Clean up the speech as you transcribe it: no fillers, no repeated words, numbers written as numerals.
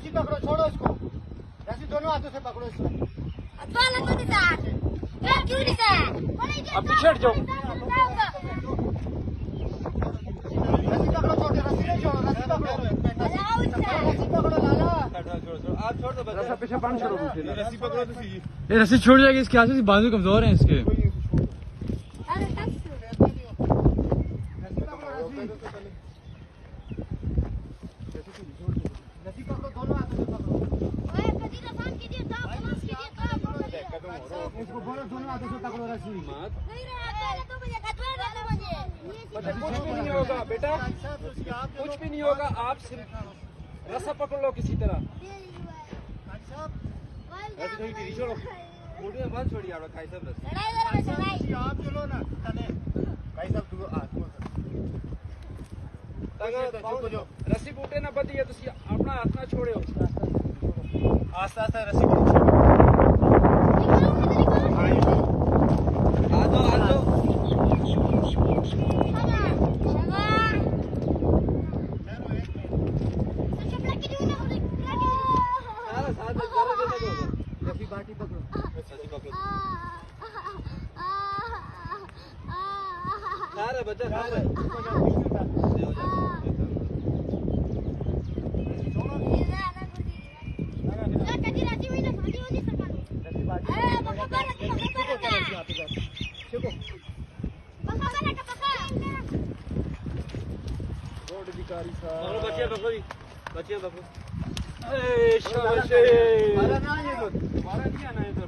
रस्सी पकड़ो, छोड़ो इसको, रस्सी दोनों हाथों से पकड़ो इसको। अब पीछे हट जाओ। रस्सी पकड़ो, छोटे रस्सी नहीं छोड़ो, रस्सी पकड़ो, रस्सी पकड़ो लाला। आप छोड़ दो रस्सा पीछे बांध छोड़ो। रस्सी पकड़ो तो सही। ये रस्सी छूट जाएगी इसके हाथ से, बाजू कमजोर हैं इसके। रस्सी पकड़ो, दोनों हाथों से पकड़ो। इसको बोलो दोनों हाथों से पकड़ो रस्सी। कुछ भी नहीं होगा बेटा, कुछ भी नहीं होगा, आप सिर्फ रस्सा पकड़ लो किसी तरह। रस्सी थोड़ी ढीली छोड़ो। मोटे में बांध छोड़िए आप खाई सब रस्सी। आप चलो ना तने भाई साहब तू रस्सी बूटे ना बदिए तो अपना हाथ ना छोड़ो। आस्ते आस्ते रस्सी को आ जाओ आ जाओ। रस्सी बाटी पकड़ो, रस्सी पकड़ो। सारे बच्चे सारे रोड अधिकारी पकड़ो साहब, बच्चे पकड़ो जी, बच्चे पकड़ो। शाबाश। मारा ना ये तो हमारा नहीं आना इधर।